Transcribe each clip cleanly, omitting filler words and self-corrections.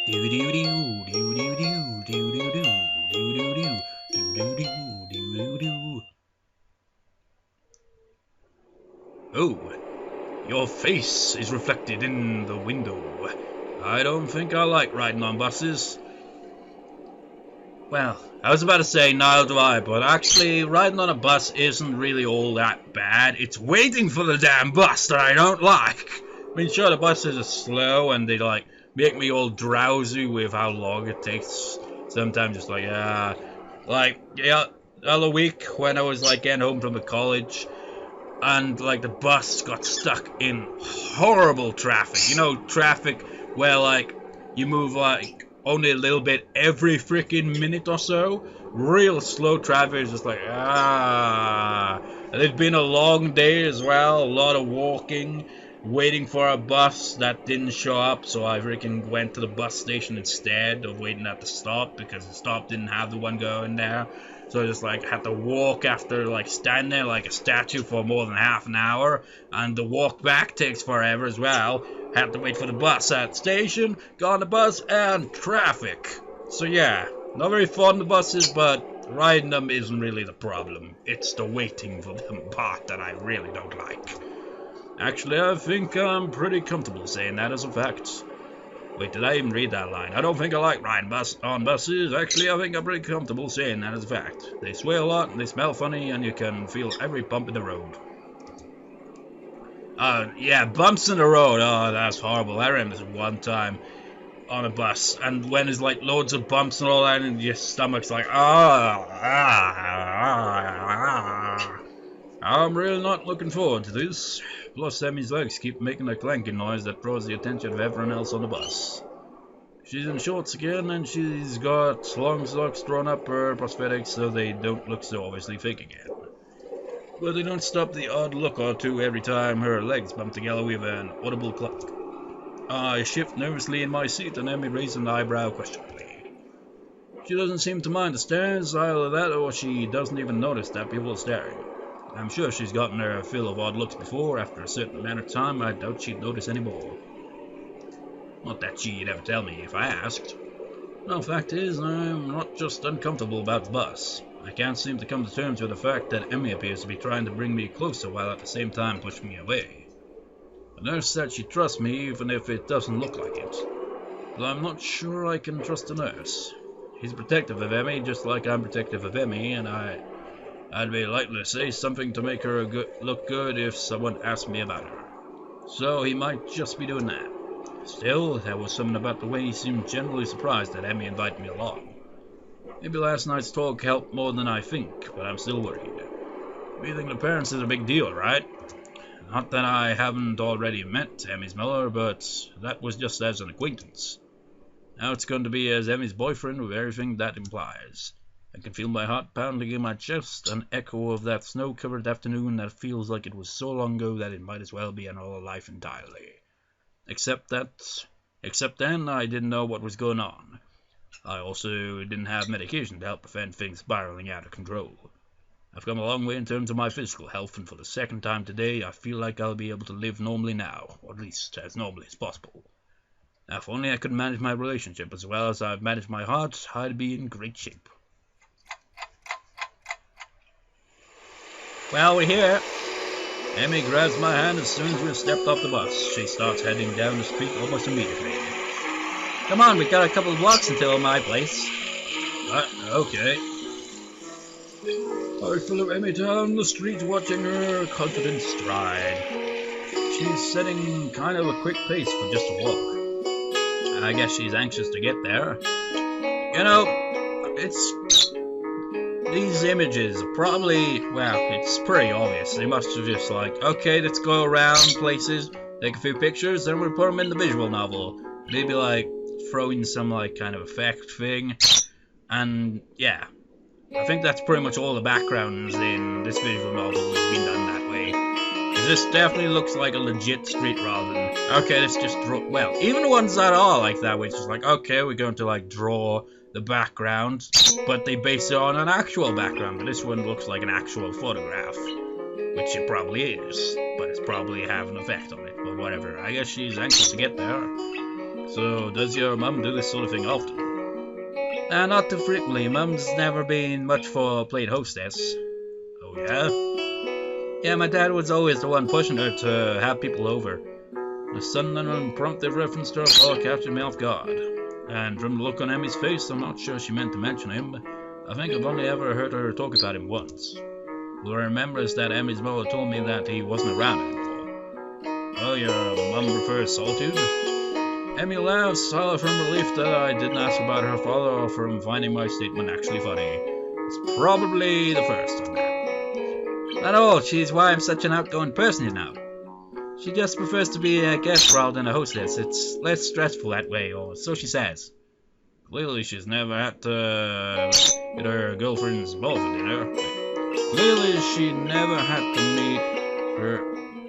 Oh, your face is reflected in the window. I don't think I like riding on buses. Well, I was about to say neither do I, but actually riding on a bus isn't really all that bad. It's waiting for the damn bus that I don't like. I mean, sure, the buses are slow and they make me all drowsy with how long it takes. Sometimes it's the other week when I was getting home from the college, and the bus got stuck in horrible traffic. You know, traffic where you move only a little bit every freaking minute or so. Real slow traffic is just and it's been a long day as well, a lot of walking, waiting for a bus that didn't show up, so I freaking went to the bus station instead of waiting at the stop because the stop didn't have the one going there. So I just had to walk after stand there like a statue for more than half an hour, and the walk back takes forever as well. Had to wait for the bus at the station, got on the bus, and traffic. So yeah, not very fun, the buses, but riding them isn't really the problem. It's the waiting for them part that I really don't like. Actually, I think I'm pretty comfortable saying that as a fact. Wait, did I even read that line? I don't think I like riding on buses. Actually, I think I'm pretty comfortable saying that as a fact. They sway a lot, and they smell funny, and you can feel every bump in the road. Yeah, bumps in the road. Oh, that's horrible. I remember this one time on a bus, and when there's loads of bumps and all that, and your stomach's I'm really not looking forward to this. Plus, Emmy's legs keep making a clanking noise that draws the attention of everyone else on the bus. She's in shorts again, and she's got long socks drawn up her prosthetics so they don't look so obviously fake again. But they don't stop the odd look or two every time her legs bump together with an audible cluck. I shift nervously in my seat, and Emmy raises an eyebrow questionably. She doesn't seem to mind the stares, either that or she doesn't even notice that people are staring. I'm sure she's gotten her fill of odd looks before. After a certain amount of time, I doubt she'd notice any more. Not that she'd ever tell me if I asked. No, fact is, I'm not just uncomfortable about the bus. I can't seem to come to terms with the fact that Emmy appears to be trying to bring me closer while at the same time pushing me away. The nurse said she trusts me even if it doesn't look like it. But I'm not sure I can trust the nurse. He's protective of Emmy just like I'm protective of Emmy, and I'd be likely to say something to make her look good if someone asked me about her. So he might just be doing that. Still, there was something about the way he seemed generally surprised that Emmy invited me along. Maybe last night's talk helped more than I think, but I'm still worried. Meeting the parents is a big deal, right? Not that I haven't already met Emmy's mother, but that was just as an acquaintance. Now it's going to be as Emmy's boyfriend with everything that implies. I can feel my heart pounding in my chest, an echo of that snow-covered afternoon that feels like it was so long ago that it might as well be another life entirely. Except then, I didn't know what was going on. I also didn't have medication to help prevent things spiraling out of control. I've come a long way in terms of my physical health, and for the second time today, I feel like I'll be able to live normally now, or at least as normally as possible. Now, if only I could manage my relationship as well as I've managed my heart, I'd be in great shape. Well, we're here. Emmy grabs my hand as soon as we've stepped off the bus. She starts heading down the street almost immediately. Come on, we've got a couple of blocks until my place. Okay. I follow Emmy down the street, watching her confident stride. She's setting kind of a quick pace for just a walk. I guess she's anxious to get there. You know, these images probably, it's pretty obvious. They must have just okay, let's go around places, take a few pictures, then we'll put them in the visual novel. Maybe throw in some kind of effect thing. And yeah, I think that's pretty much all the backgrounds in this visual novel has been done that way. Because this definitely looks like a legit street rather than, okay, let's just draw, even the ones that are like that, which is okay, we're going to draw the background, but they base it on an actual background. But this one looks like an actual photograph, which it probably is, but it's probably have an effect on it. But whatever, I guess she's anxious to get there. So, does your mum do this sort of thing often? Not too frequently. Mum's never been much for playing hostess. Oh, yeah? Yeah, my dad was always the one pushing her to have people over. The sudden and impromptu reference to her father captured me off guard. And from the look on Emmy's face, I'm not sure she meant to mention him. I think I've only ever heard her talk about him once. All I remember is that Emmy's mother told me that he wasn't around anymore. Oh, your mum prefers solitude? Emmy laughs, either from relief that I didn't ask about her father or from finding my statement actually funny. It's probably the first on that. Not all. She's why I'm such an outgoing person, you know. She just prefers to be a guest rather than a hostess. It's less stressful that way, or so she says. Clearly she's never had to get her girlfriend's ball for dinner. Clearly she never had to meet her...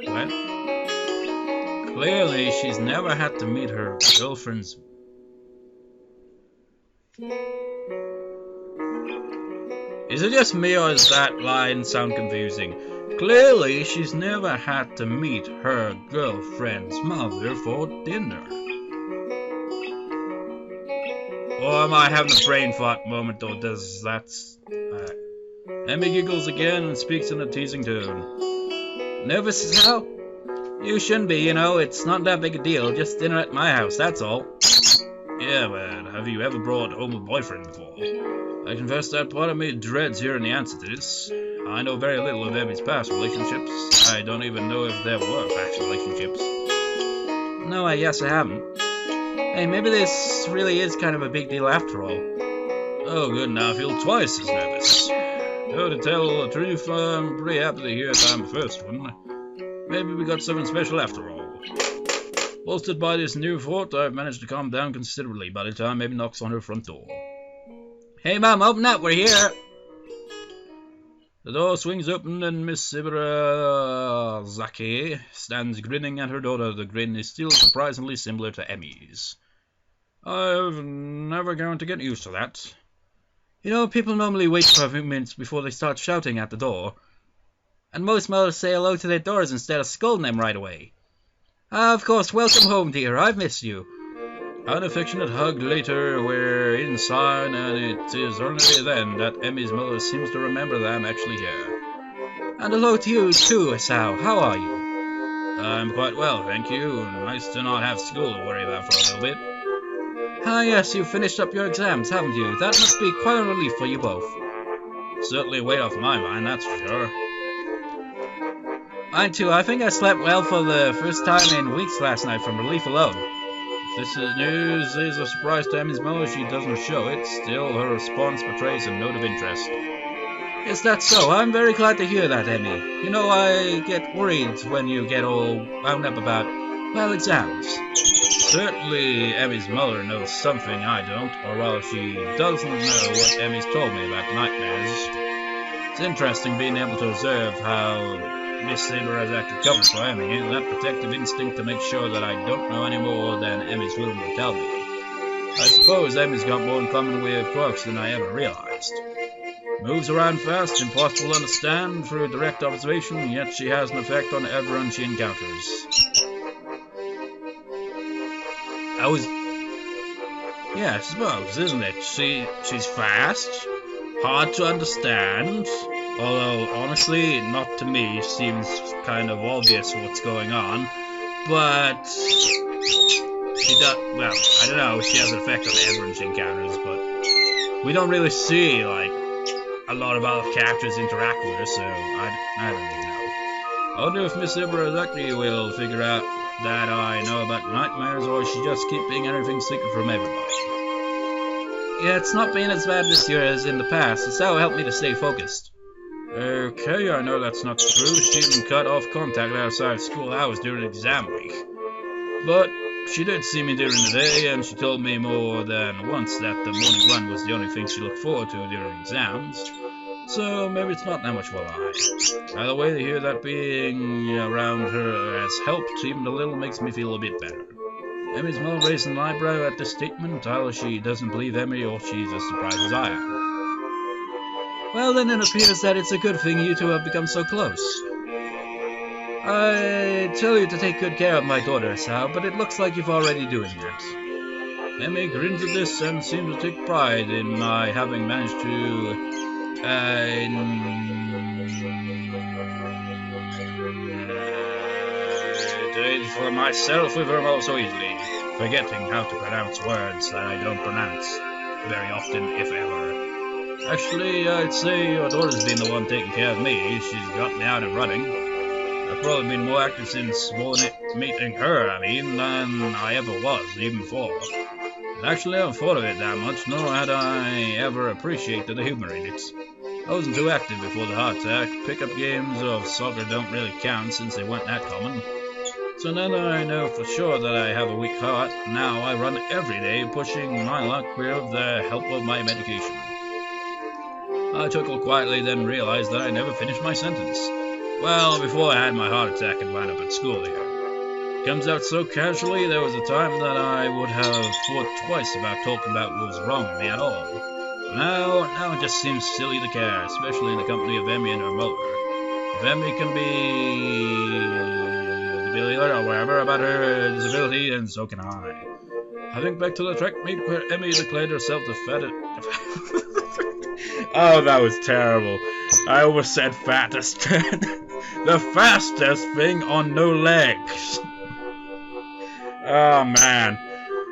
What? Clearly she's never had to meet her girlfriend's... Is it just me or does that line sound confusing? Clearly she's never had to meet her girlfriend's mother for dinner. Or am I having a brain fart moment, or does that... Emmy giggles again and speaks in a teasing tone. Nervous as hell? You shouldn't be, you know. It's not that big a deal. Just dinner at my house, that's all. Yeah, but have you ever brought home a boyfriend before? I confess that part of me dreads hearing the answer to this. I know very little of Emmy's past relationships. I don't even know if there were past relationships. No, I guess I haven't. Hey, maybe this really is kind of a big deal after all. Oh, good, now I feel twice as nervous. Though to tell the truth, I'm pretty happy to hear that I'm the first one. Maybe we got something special after all. Bolstered by this new thought, I've managed to calm down considerably by the time Emmy knocks on her front door. Hey, Mom, open up, we're here! The door swings open and Miss Ibarazaki stands grinning at her daughter. The grin is still surprisingly similar to Emmy's. I've never going to get used to that. You know, people normally wait for a few minutes before they start shouting at the door. And most mothers say hello to their daughters instead of scolding them right away. Of course, welcome home, dear. I've missed you. An affectionate hug later, we're inside, and it is only then that Emmy's mother seems to remember that I'm actually here. And hello to you, too, Esau. How are you? I'm quite well, thank you. Nice to not have school to worry about for a little bit. Ah, yes, you've finished up your exams, haven't you? That must be quite a relief for you both. Certainly a weight off my mind, that's for sure. Mine too. I think I slept well for the first time in weeks last night from relief alone. If this news is a surprise to Emmy's mother, she doesn't show it. Still, her response betrays a note of interest. Is that so? I'm very glad to hear that, Emmy. You know, I get worried when you get all wound up about, well, exams. Certainly, Emmy's mother knows something I don't, or rather she doesn't know what Emmy's told me about nightmares. It's interesting being able to observe how Miss Saber has acted cover for Emmy, and that protective instinct to make sure that I don't know any more than Emmy's willing to tell me. I suppose Emmy's got more in common with Quarks than I ever realized. Moves around fast, impossible to understand through direct observation, yet she has an effect on everyone she encounters. Yeah, I suppose, isn't it? She's fast, hard to understand, although, honestly, not to me, seems kind of obvious what's going on, but she does, well, I don't know, she has an effect on everyone she encounters, but we don't really see, like, a lot of other characters interact with her, so I don't even know. I wonder if Miss Ibarazaki will figure out that I know about nightmares, or she just keeping everything secret from everybody. Yeah, it's not been as bad this year as in the past. It's how it helped me to stay focused. Okay, I know that's not true. She even cut off contact outside school hours during exam week. But she did see me during the day, and she told me more than once that the morning run was the only thing she looked forward to during exams. So maybe it's not that much of a lie. Either way, to hear that being around her has helped even a little makes me feel a bit better. Emmy's mother raised an eyebrow at this statement. Either she doesn't believe Emmy, or she's as surprised as I am. Well, then it appears that it's a good thing you two have become so close. I tell you to take good care of my daughter, Sal, but it looks like you're already doing that. Emmy grins at this and seems to take pride in my having managed to do it for myself with her all so easily, forgetting how to pronounce words that I don't pronounce very often, if ever. Actually, I'd say your daughter's been the one taking care of me. She's got me out and running. I've probably been more active since meeting her, than I ever was, even before. And actually, I haven't thought of it that much, nor had I ever appreciated the humour in it. I wasn't too active before the heart attack. Pickup games of soccer don't really count since they weren't that common. So now that I know for sure that I have a weak heart, now I run every day, pushing my luck with the help of my medication. I chuckled quietly, then realized that I never finished my sentence. Well, before I had my heart attack and wound up at school here. Comes out so casually, there was a time that I would have thought twice about talking about what was wrong with me at all. Now it just seems silly to care, especially in the company of Emmy and her mother. If Emmy can be or whatever about her disability, and so can I. I think back to the track meet where Emmy declared herself the fattest. Oh, that was terrible. I almost said fattest. The fastest thing on no legs. Oh man.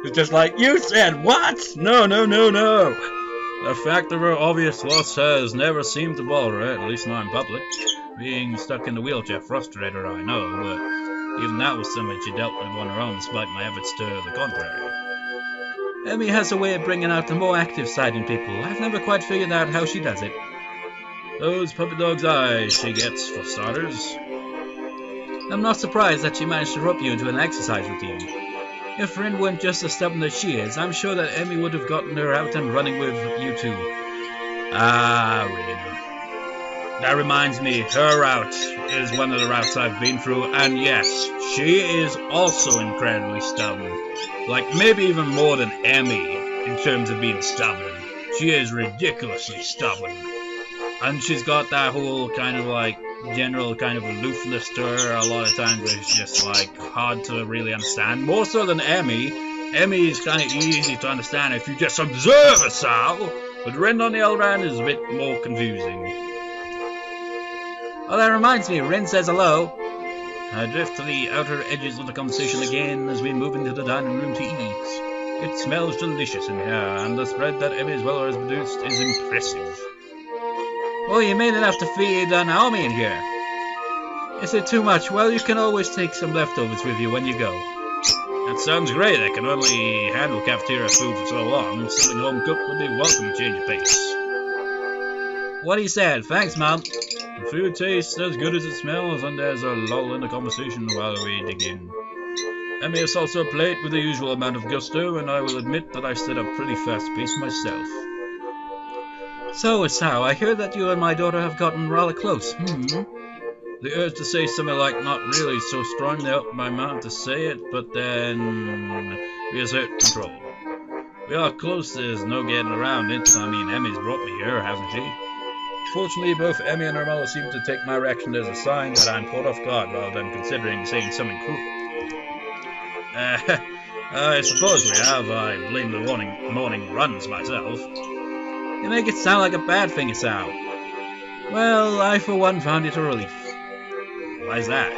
It's just like, you said what? No. The fact of her obvious loss has never seemed to bother her, at least not in public. Being stuck in the wheelchair frustrated her, I know, but even that was something she dealt with on her own, despite my efforts to the contrary. Emmy has a way of bringing out the more active side in people. I've never quite figured out how she does it. Those puppy dog's eyes she gets, for starters. I'm not surprised that she managed to rope you into an exercise routine. If Rin weren't just as stubborn as she is, I'm sure that Emmy would have gotten her out and running with you too. Ah, Rin. That reminds me, her route is one of the routes I've been through, and yes, she is also incredibly stubborn. Like, maybe even more than Emmy, in terms of being stubborn. She is ridiculously stubborn. And she's got that whole kind of like, general kind of aloofness to her a lot of times where it's just like, hard to really understand. More so than Emmy. Emmy is kind of easy to understand if you just observe a sow. But Ren on the other hand is a bit more confusing. Oh, that reminds me, Rin says hello. I drift to the outer edges of the conversation again as we move into the dining room to eat. It smells delicious in here, and the spread that Emmy's Weller has produced is impressive. Well, you made enough to feed Naomi in here. Is it too much? Well, you can always take some leftovers with you when you go. That sounds great. I can only handle cafeteria food for so long. Something home cooked would be welcome to change of pace. What he said. Thanks, Mom. The food tastes as good as it smells, and there's a lull in the conversation while we dig in. Emmy has also a plate with the usual amount of gusto, and I will admit that I set a pretty fast pace myself. So, Sao, I hear that you and my daughter have gotten rather close. The urge to say something like not really so strongly out my mouth to say it, but then reassert control. We are close, there's no getting around it. I mean, Emmy's brought me here, hasn't she? Fortunately, both Emmy and her mother seem to take my reaction as a sign that I'm caught off guard rather than considering saying something cruel. I suppose we have. I blame the morning runs myself. You make it sound like a bad thing, Sao. Well, I for one found it a relief. Why's that?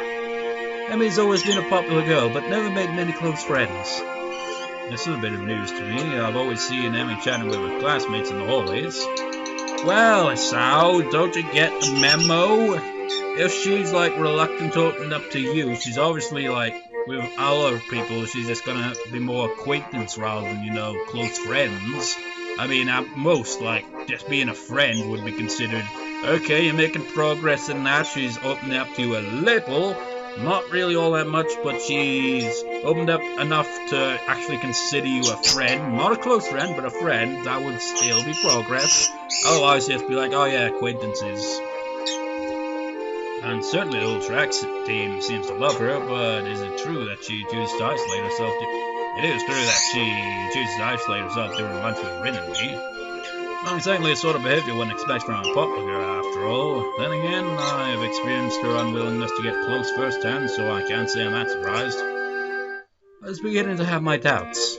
Emmy's always been a popular girl, but never made many close friends. This is a bit of news to me. I've always seen Emmy chatting with her classmates in the hallways. Well, Sao, don't you get the memo? If she's like reluctant to open up to you, she's obviously like with other people, she's just gonna be more acquaintance rather than, close friends. I mean, at most, like, just being a friend would be considered, okay, you're making progress in that, she's opening up to you a little, not really all that much, but she's opened up enough to actually consider you a friend, not a close friend, but a friend, that would still be progress. Otherwise, you'd be like, oh yeah, acquaintances. And certainly the whole tracks team seems to love her, but is it true that she chooses to isolate herself? It is true that she chooses to isolate herself during lunch with Rin and me. Not exactly the sort of behavior one expects from a popular girl, after all. Then again, I have experienced her unwillingness to get close firsthand, so I can't say I'm that surprised. I was beginning to have my doubts.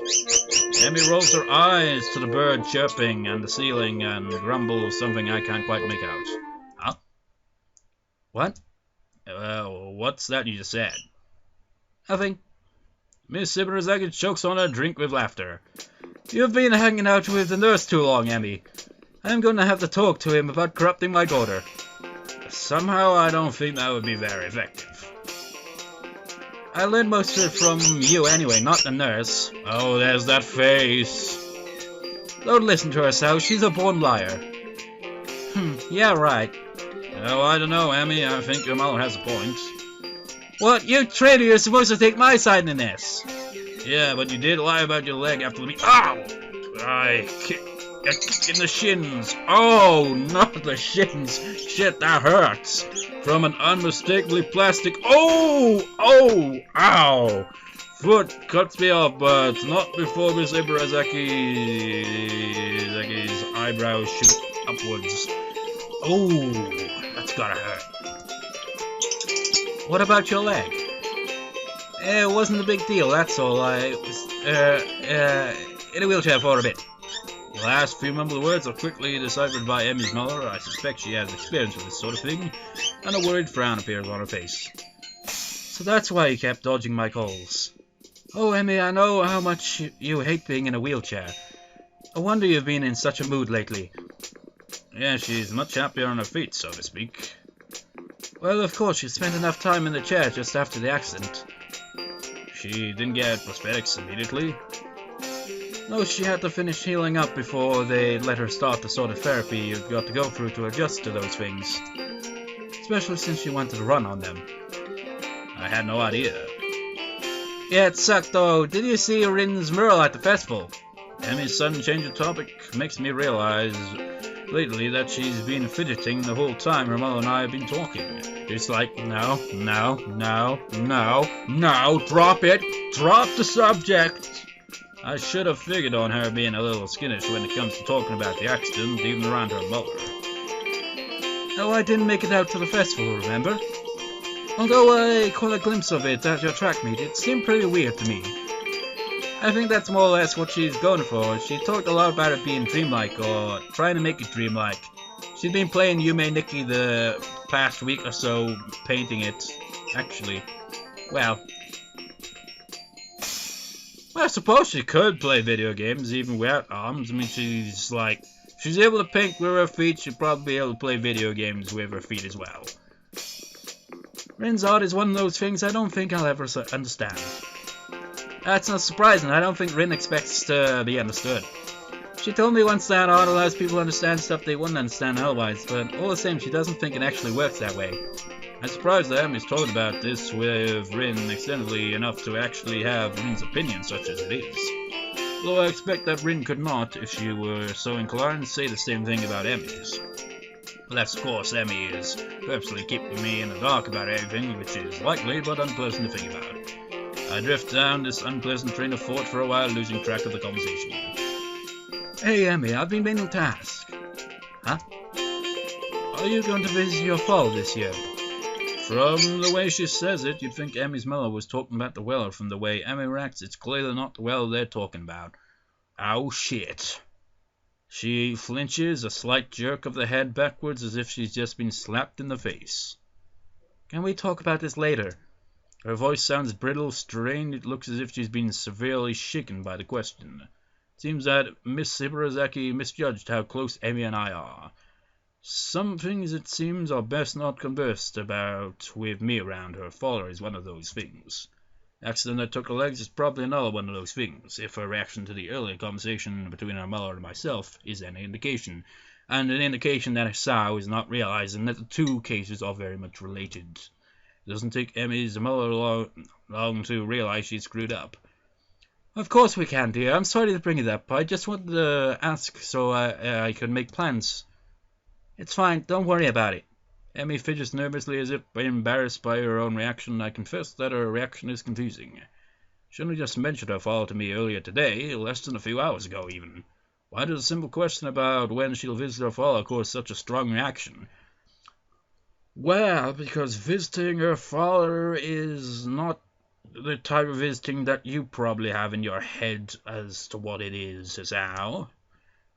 Emmy rolls her eyes to the bird chirping and the ceiling and grumbles something I can't quite make out. Huh? What? What's that you just said? Nothing. Miss Ibarazaki chokes on her drink with laughter. You've been hanging out with the nurse too long, Emmy. I'm going to have to talk to him about corrupting my daughter. Somehow I don't think that would be very effective. I learned most of it from you anyway, not the nurse. Oh, there's that face. Don't listen to her, Sal. She's a born liar. Yeah, right. Oh, I don't know, Emmy. I think your mother has a point. What? You traitor, you're supposed to take my side in this. Yeah, but you did lie about your leg after the Ow! I kick in the shins. Oh, not the shins. Shit, that hurts. From an unmistakably plastic. Oh! Ow! Foot cuts me off, but not before Miss Ibarazaki's eyebrows shoot upwards. Oh, that's gotta hurt. What about your leg? It wasn't a big deal, that's all. I was, in a wheelchair for a bit. The last few mumbled words are quickly deciphered by Emmy's mother. I suspect she has experience with this sort of thing, and a worried frown appears on her face. So that's why you kept dodging my calls. Oh, Emmy, I know how much you hate being in a wheelchair. I wonder you've been in such a mood lately. Yeah, she's much happier on her feet, so to speak. Well, of course, you spent enough time in the chair just after the accident. She didn't get prosthetics immediately? No, she had to finish healing up before they let her start the sort of therapy you've got to go through to adjust to those things. Especially since she wanted to run on them. I had no idea. Yeah, it sucked though. Did you see Rin's mural at the festival? Emmy's sudden change of topic makes me realize lately that she's been fidgeting the whole time her mother and I have been talking. It's like, no, drop it, drop the subject. I should have figured on her being a little skittish when it comes to talking about the accident, even around her mother. No, I didn't make it out to the festival, remember? Although I caught a glimpse of it at your track meet, it seemed pretty weird to me. I think that's more or less what she's going for. She talked a lot about it being dreamlike, or trying to make it dreamlike. She's been playing Yume Nikki the past week or so, painting it, actually. Well, I suppose she could play video games even without arms. I mean, she's able to paint with her feet, she'd probably be able to play video games with her feet as well. Rin's art is one of those things I don't think I'll ever understand. That's not surprising, I don't think Rin expects to be understood. She told me once that art allows people to understand stuff they wouldn't understand otherwise, but all the same she doesn't think it actually works that way. I'm surprised that Emmy's talked about this with Rin extensively enough to actually have Rin's opinion such as it is. Though I expect that Rin could not, if she were so inclined, say the same thing about Emmy's. Unless, of course, Emmy is purposely keeping me in the dark about everything, which is likely but unpleasant to think about. I drift down this unpleasant train of thought for a while, losing track of the conversation. Hey, Emmy, I've been meaning to ask. Huh? Are you going to visit your fall this year? From the way she says it, you'd think Emmy's mother was talking about the well. From the way Emmy reacts, it's clearly not the well they're talking about. Oh, shit. She flinches, a slight jerk of the head backwards as if she's just been slapped in the face. Can we talk about this later? Her voice sounds brittle, strained. It looks as if she's been severely shaken by the question. It seems that Miss Ibarazaki misjudged how close Emmy and I are. Some things, it seems, are best not conversed about with me around. Her father is one of those things. The accident that took her legs is probably another one of those things, if her reaction to the earlier conversation between her mother and myself is any indication, and an indication that Sao is not realizing that the two cases are very much related. It doesn't take Emmy's mother long to realize she's screwed up. Of course we can, dear. I'm sorry to bring it up. I just wanted to ask so I could make plans. It's fine. Don't worry about it. Emmy fidgets nervously as if embarrassed by her own reaction. I confess that her reaction is confusing. She only just mentioned her fall to me earlier today, less than a few hours ago even. Why does a simple question about when she'll visit her father cause such a strong reaction? Well, because visiting her father is not The type of visiting that you probably have in your head as to what it is, how?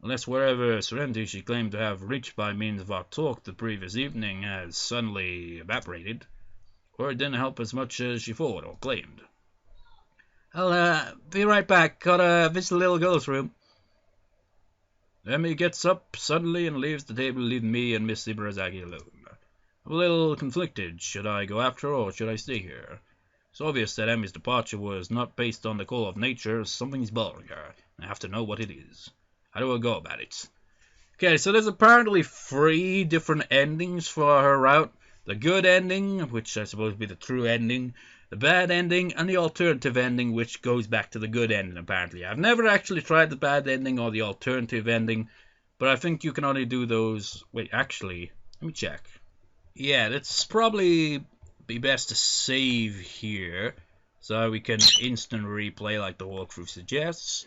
Unless wherever serenity she claimed to have reached by means of our talk the previous evening has suddenly evaporated, or it didn't help as much as she thought or claimed. I'll be right back. Gotta visit the little girl's room. Emmy gets up suddenly and leaves the table, leaving me and Miss Ibarazaki alone. I'm a little conflicted. Should I go after her or should I stay here? It's obvious that Emmy's departure was not based on the call of nature. Something's bothering her. I have to know what it is. How do I go about it? Okay, so there's apparently 3 different endings for her route. The good ending, which I suppose would be the true ending, the bad ending, and the alternative ending, which goes back to the good ending, apparently. I've never actually tried the bad ending or the alternative ending, but I think you can only do those... Wait, actually, let me check. Yeah, it's probably be best to save here, so we can instant replay like the walkthrough suggests.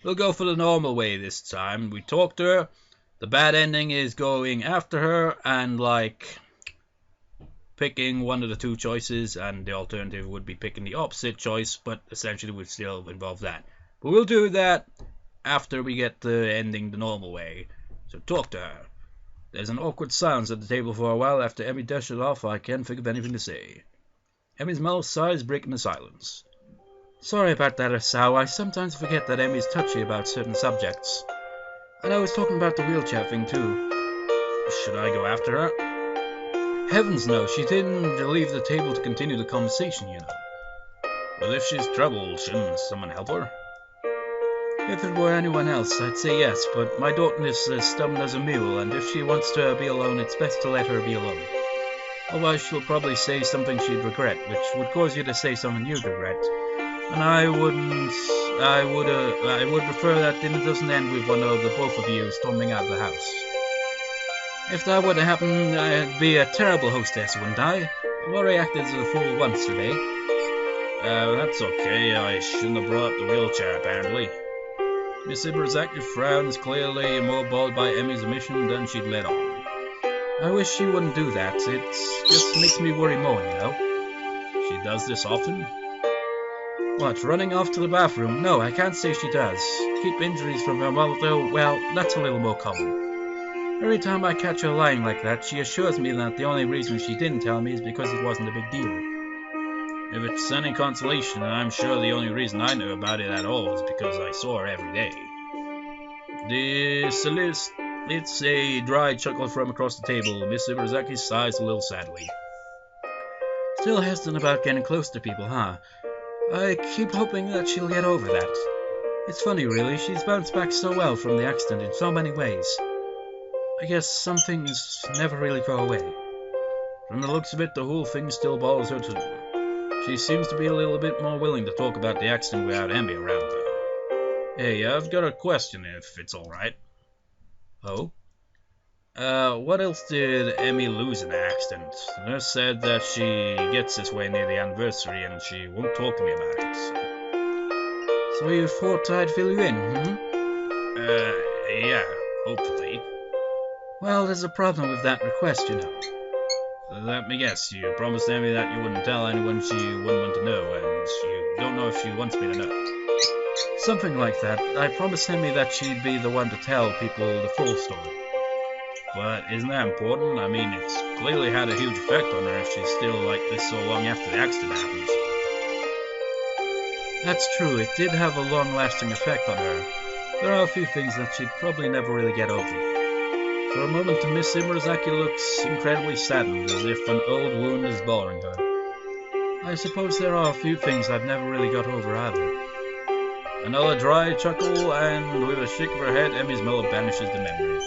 We'll go for the normal way this time. We talk to her. The bad ending is going after her and like picking one of the 2 choices, and the alternative would be picking the opposite choice, but essentially would still involve that. But we'll do that after we get the ending the normal way. So talk to her. There's an awkward silence at the table for a while. After Emmy dashes off, I can't think of anything to say. Emmy's mellow sighs breaking the silence. Sorry about that, Asao. I sometimes forget that Emmy's touchy about certain subjects. And I was talking about the wheelchair thing too. Should I go after her? Heavens no, she didn't leave the table to continue the conversation, you know. Well, if she's troubled, shouldn't someone help her? If it were anyone else, I'd say yes, but my daughter is as stubborn as a mule, and if she wants to be alone, it's best to let her be alone. Otherwise, she'll probably say something she'd regret, which would cause you to say something you'd regret. And I would prefer that it doesn't end with one of the both of you storming out of the house. If that were to happen, I'd be a terrible hostess, wouldn't I? I've already acted as a fool once today. That's okay. I shouldn't have brought up the wheelchair, apparently. Miss Ibarazaki frowns, clearly more bothered by Emmy's omission than she'd let on. I wish she wouldn't do that. It just makes me worry more, you know. She does this often? What, running off to the bathroom? No, I can't say she does. Keep injuries from her mother, well, that's a little more common. Every time I catch her lying like that, she assures me that the only reason she didn't tell me is because it wasn't a big deal. If it's any consolation, I'm sure the only reason I know about it at all is because I saw her every day. It's a dry chuckle from across the table. Miss Ibarazaki sighs a little sadly. Still hesitant about getting close to people, huh? I keep hoping that she'll get over that. It's funny, really. She's bounced back so well from the accident in so many ways. I guess some things never really go away. From the looks of it, the whole thing still bothers her too. She seems to be a little bit more willing to talk about the accident without Emmy around, though. Hey, I've got a question, if it's alright. Oh? What else did Emmy lose in the accident? The nurse said that she gets this way near the anniversary and she won't talk to me about it. So you thought I'd fill you in, Yeah, hopefully. Well, there's a problem with that request, you know. Let me guess, you promised Emmy that you wouldn't tell anyone she wouldn't want to know, and you don't know if she wants me to know. Something like that. I promised Emmy that she'd be the one to tell people the full story. But isn't that important? I mean, it's clearly had a huge effect on her if she's still like this so long after the accident happens. That's true, it did have a long-lasting effect on her. There are a few things that she'd probably never really get over. For a moment, Miss Ibarazaki looks incredibly saddened, as if an old wound is bothering her. I suppose there are a few things I've never really got over either. Another dry chuckle, and with a shake of her head, Emmy's mellow banishes the memory.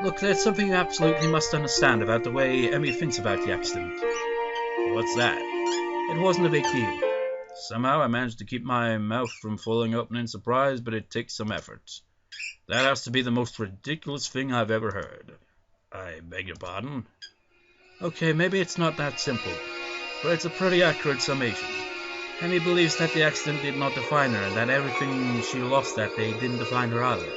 Look, there's something you absolutely must understand about the way Emmy thinks about the accident. What's that? It wasn't a big deal. Somehow I managed to keep my mouth from falling open in surprise, but it takes some effort. That has to be the most ridiculous thing I've ever heard. I beg your pardon? Okay, maybe it's not that simple, but it's a pretty accurate summation. Emmy believes that the accident did not define her, and that everything she lost that day didn't define her either.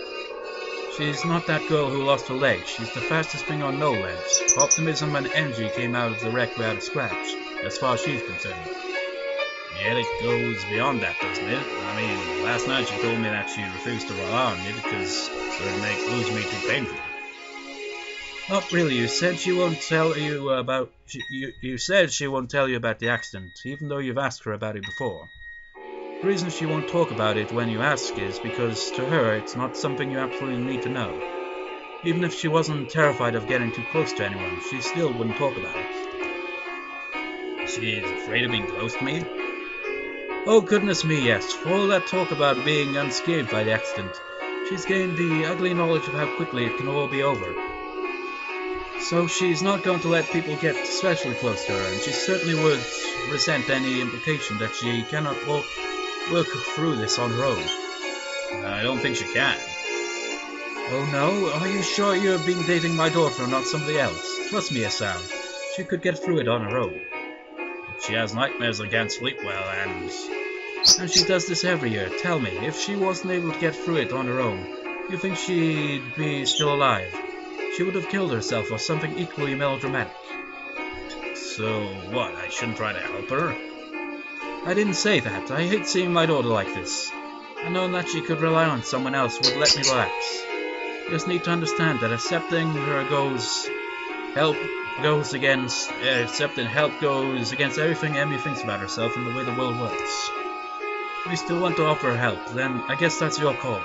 She's not that girl who lost her legs. She's the fastest thing on no legs. Optimism and energy came out of the wreck without a scratch, as far as she's concerned. yet it goes beyond that, doesn't it? I mean, last night she told me that she refused to rely on me because it would make losing me too painful. Not really. You said she won't tell you about. You said she won't tell you about the accident, even though you've asked her about it before. The reason she won't talk about it when you ask is because to her it's not something you absolutely need to know. Even if she wasn't terrified of getting too close to anyone, she still wouldn't talk about it. She's afraid of being close to me? Oh goodness me, yes. For all that talk about being unscathed by the accident, she's gained the ugly knowledge of how quickly it can all be over. So she's not going to let people get especially close to her, and she certainly would resent any implication that she cannot work through this on her own. I don't think she can. Oh no? Are you sure you've been dating my daughter and not somebody else? Trust me, Asal. She could get through it on her own. She has nightmares and can't sleep well, and she does this every year. Tell me, if she wasn't able to get through it on her own, you think she'd be still alive? She would have killed herself or something equally melodramatic. So what, I shouldn't try to help her? I didn't say that. I hate seeing my daughter like this. And knowing that she could rely on someone else would let me relax. You just need to understand that accepting help goes against everything Emmy thinks about herself and the way the world works. If you still want to offer her help, then I guess that's your call.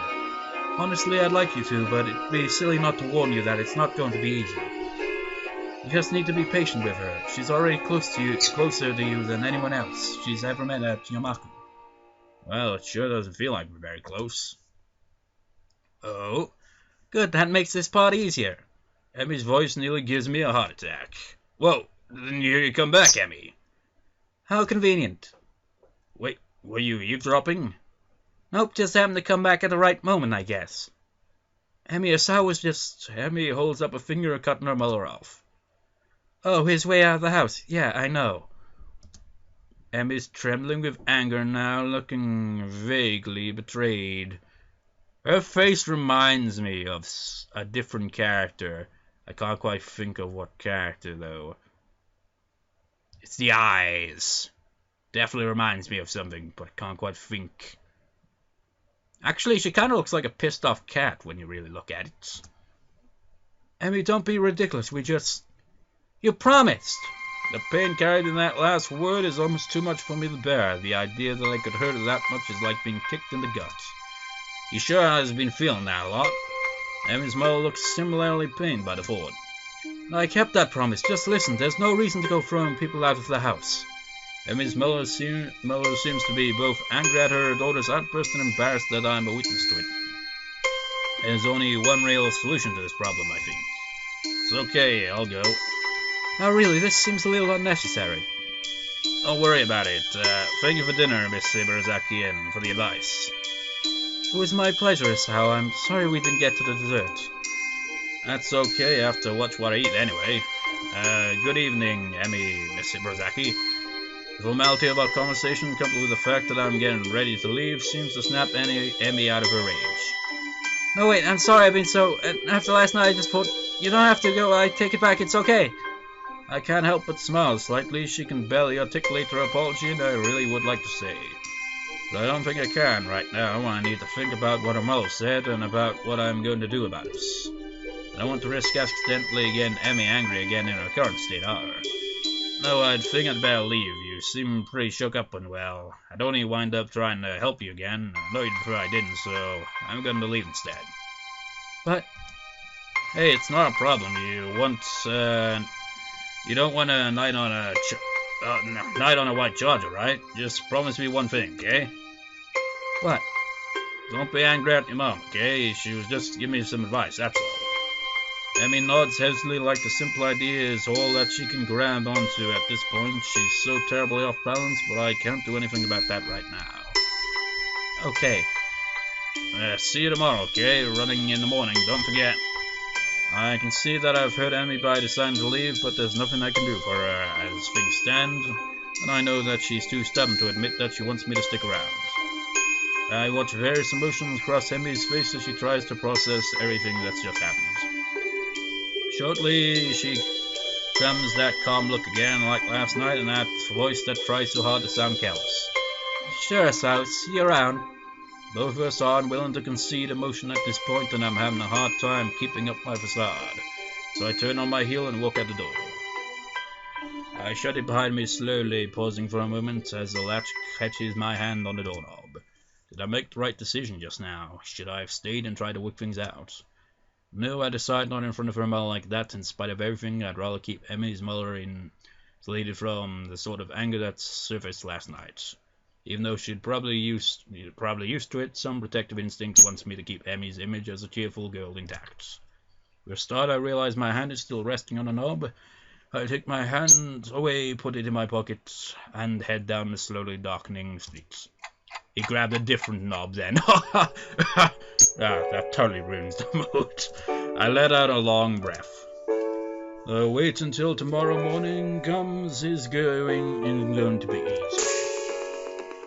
Honestly, I'd like you to, but it'd be silly not to warn you that it's not going to be easy. You just need to be patient with her. She's already closer to you than anyone else she's ever met at Yamaku. Well, it sure doesn't feel like we're very close. Oh, good, that makes this part easier. Emmy's voice nearly gives me a heart attack. Whoa, then here you come back, Emmy. How convenient. Wait, were you eavesdropping? Nope, just happened to come back at the right moment, I guess. Emmy, Asao was just... Emmy holds up a finger cutting her mother off. Oh, his way out of the house. Yeah, I know. Emmy's trembling with anger now, looking vaguely betrayed. Her face reminds me of a different character. I can't quite think of what character, though. It's the eyes. Definitely reminds me of something, but I can't quite think. Actually, she kind of looks like a pissed off cat when you really look at it. Emmy, don't be ridiculous. You promised! The pain carried in that last word is almost too much for me to bear. The idea that I could hurt her that much is like being kicked in the gut. You sure has been feeling that a lot? Emmy's mother looks similarly pained by the thought. I kept that promise. Just listen, there's no reason to go throwing people out of the house. Emmy's mother seems to be both angry at her daughter's outburst and embarrassed that I'm a witness to it. There's only one real solution to this problem, I think. It's okay, I'll go. Now really, this seems a little unnecessary. Don't worry about it. Thank you for dinner, Miss Ibarazaki, and for the advice. It was my pleasure, Isao. I'm sorry we didn't get to the dessert. That's okay, I have to watch what I eat anyway. Good evening, Emmy, Miss Ibarazaki. The formality of our conversation, coupled with the fact that I'm getting ready to leave, seems to snap Emmy out of her rage. No, wait, I'm sorry I've been so... After last night I just thought... You don't have to go, I take it back, it's okay. I can't help but smile slightly. She can barely articulate her apology, and I really would like to say. But I don't think I can right now. I need to think about what her mother said and about what I'm going to do about this. I don't want to risk accidentally getting Emmy angry again in her current state either. No, I think I'd better leave. You seem pretty shook up and well. I'd only wind up trying to help you again. I know you'd prefer I didn't, so I'm going to leave instead. But... Hey, it's not a problem. You don't want a night on a white charger, right? Just promise me one thing, okay? What? Don't be angry at your mom, okay? She was just giving me some advice, that's all. Emmy nods hesitantly like the simple idea is all that she can grab onto at this point. She's so terribly off balance, but I can't do anything about that right now. Okay. See you tomorrow, okay? Running in the morning, don't forget. I can see that I've hurt Emmy by deciding to leave, but there's nothing I can do for her as things stand, and I know that she's too stubborn to admit that she wants me to stick around. I watch various emotions cross Emmy's face as she tries to process everything that's just happened. Shortly, she comes that calm look again like last night and that voice that tries so hard to sound callous. Sure, so see you around. Both of us are unwilling to concede emotion at this point, and I'm having a hard time keeping up my facade. So I turn on my heel and walk out the door. I shut it behind me slowly, pausing for a moment as the latch catches my hand on the doorknob. Did I make the right decision just now? Should I have stayed and tried to work things out? No, I decide not in front of her mother like that. In spite of everything, I'd rather keep Emmy's mother insulated from the sort of anger that surfaced last night. Even though she'd probably used to it, some protective instinct wants me to keep Emmy's image as a cheerful girl intact. For a start, I realize my hand is still resting on the knob. I take my hand away, put it in my pocket, and head down the slowly darkening streets. He grabbed a different knob then. That totally ruins the mood. I let out a long breath. The wait until tomorrow morning comes is going to be easy.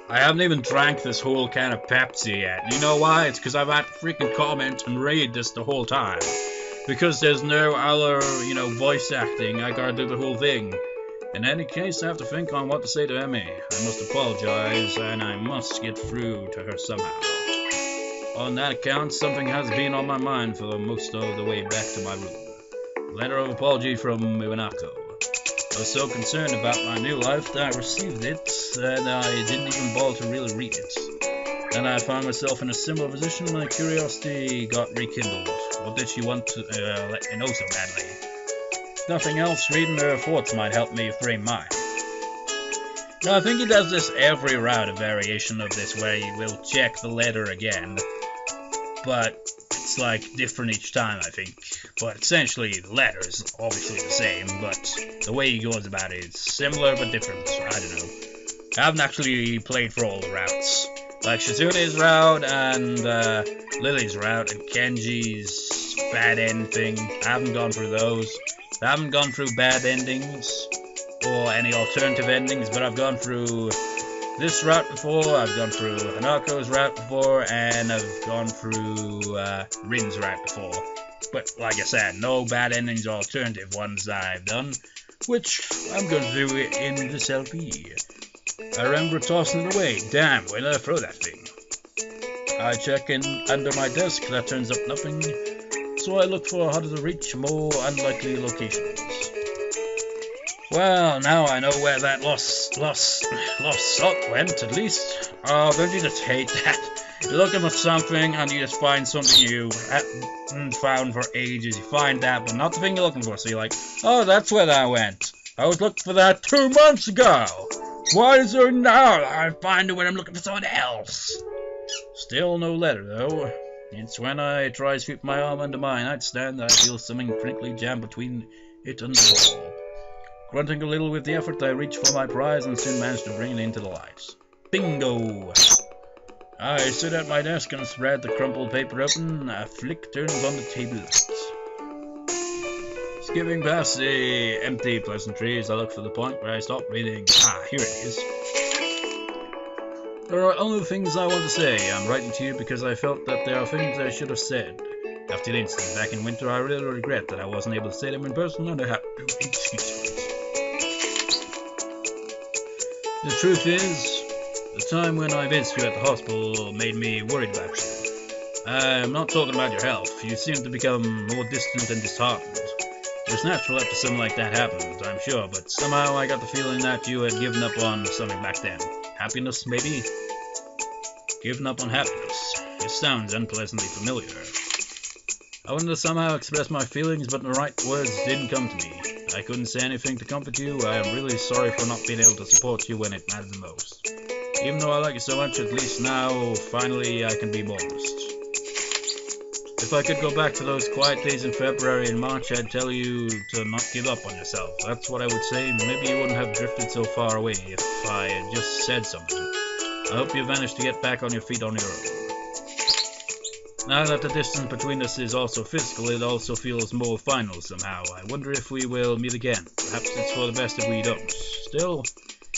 I haven't even drank this whole can of Pepsi yet. You know why? It's because I've had to freaking comment and read this the whole time. Because there's no other, voice acting. I gotta do the whole thing. In any case, I have to think on what to say to Emmy. I must apologize, and I must get through to her somehow. On that account, something has been on my mind for most of the way back to my room. Letter of apology from Iwanako. I was so concerned about my new life that I received it, and I didn't even bother to really read it. Then I found myself in a similar position. My curiosity got rekindled. What did she want to let me know so badly? If nothing else, reading her thoughts might help me frame mine. Now, I think he does this every round, a variation of this where he will check the letter again, but it's like different each time, I think. But essentially, the letter is obviously the same, but the way he goes about it is similar but different. I don't know. I haven't actually played for all the routes. Like Shizune's route and Lily's route and Kenji's bad end thing. I haven't gone through those. I haven't gone through bad endings or any alternative endings, but I've gone through this route before, I've gone through Hanako's route before, and I've gone through Rin's route before. But like I said, no bad endings or alternative ones that I've done, which I'm going to do in this LP. I remember tossing it away. Damn, where did I throw that thing? I check in under my desk, that turns up nothing, so I look for harder to reach, more unlikely locations. Well, now I know where that lost sock went, at least. Oh, don't you just hate that? You're looking for something, and you just find something you hadn't found for ages. You find that, but not the thing you're looking for, so you're like, oh, that's where that went. I was looking for that 2 months ago. Why is there now I find it when I'm looking for someone else? Still no letter, though. It's when I try to sweep my arm under my nightstand that I feel something crinkly jammed between it and the wall. Grunting a little with the effort, I reach for my prize and soon manage to bring it into the light. Bingo! I sit at my desk and spread the crumpled paper open. A flick turns on the table light. Skipping past the empty pleasantries, I look for the point where I stop reading. Ah, here it is. There are only things I want to say. I'm writing to you because I felt that there are things I should have said. After the incident back in winter, I really regret that I wasn't able to say them in person, and I have no excuse for it. The truth is, the time when I visited you at the hospital made me worried about you. I'm not talking about your health. You seem to become more distant and disheartened. It was natural after something like that happened, I'm sure, but somehow I got the feeling that you had given up on something back then. Happiness, maybe? Given up on happiness. It sounds unpleasantly familiar. I wanted to somehow express my feelings, but the right words didn't come to me. I couldn't say anything to comfort you. I am really sorry for not being able to support you when it mattered the most. Even though I like you so much, at least now, finally, I can be more honest. If I could go back to those quiet days in February and March, I'd tell you to not give up on yourself. That's what I would say. Maybe you wouldn't have drifted so far away if I had just said something. I hope you've managed to get back on your feet on your own. Now that the distance between us is also physical, it also feels more final somehow. I wonder if we will meet again. Perhaps it's for the best if we don't. Still,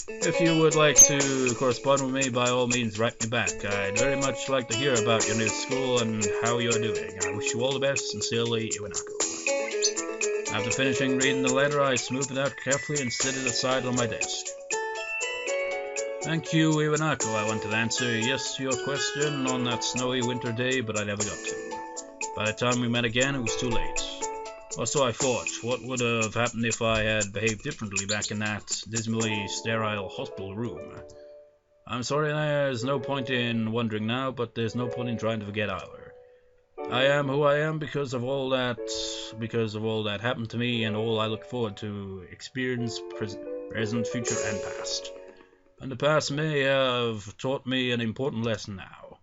if you would like to correspond with me, by all means write me back. I'd very much like to hear about your new school and how you are doing. I wish you all the best. Sincerely, Iwanako. After finishing reading the letter, I smoothed it out carefully and set it aside on my desk. Thank you, Iwanako. I wanted to answer yes to your question on that snowy winter day, but I never got to. By the time we met again, it was too late. Or so I thought. What would have happened if I had behaved differently back in that dismally sterile hospital room? I'm sorry, there's no point in wondering now, but there's no point in trying to forget either. I am who I am because of all that happened to me, and all I look forward to experience, present, future, and past. And the past may have taught me an important lesson now.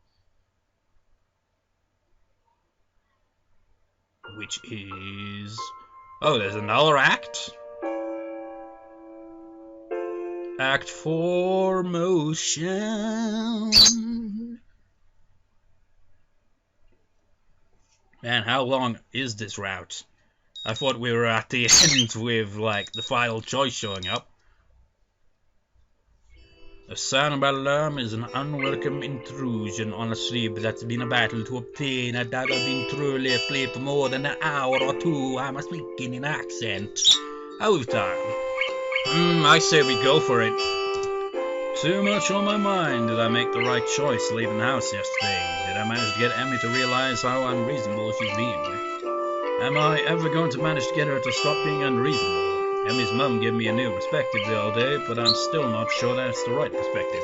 Which is... Oh, there's another act? Act 4 motion. Man, how long is this route? I thought we were at the end with, like, the final choice showing up. The sound of alarm is an unwelcome intrusion on a sleep that's been a battle to obtain. I doubt I've been truly asleep for more than an hour or two. I'm speaking in accent. Overtime. I say we go for it. Too much on my mind. Did I make the right choice leaving the house yesterday? Did I manage to get Emmy to realize how unreasonable she's being? Am I ever going to manage to get her to stop being unreasonable? Emmy's mum gave me a new perspective the other day, but I'm still not sure that's the right perspective.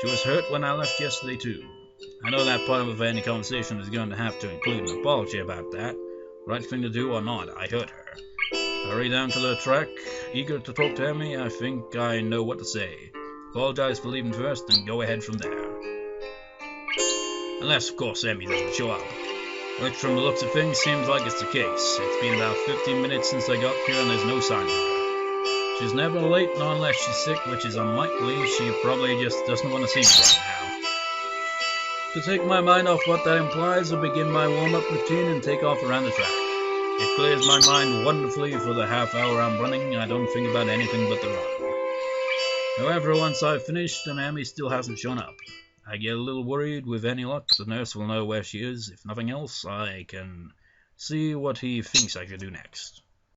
She was hurt when I left yesterday too. I know that part of any conversation is going to have to include an apology about that. Right thing to do or not, I hurt her. Hurry down to the track, eager to talk to Emmy. I think I know what to say. Apologize for leaving first and go ahead from there. Unless, of course, Emmy doesn't show up. Which, from the looks of things, seems like it's the case. It's been about 15 minutes since I got here and there's no sign of her. She's never late, not unless she's sick, which is unlikely. She probably just doesn't want to see me right now. To take my mind off what that implies, I'll begin my warm-up routine and take off around the track. It clears my mind wonderfully. For the half hour I'm running, I don't think about anything but the run. However, once I've finished and Amy still hasn't shown up, I get a little worried. With any luck, the nurse will know where she is. If nothing else, I can see what he thinks I should do next.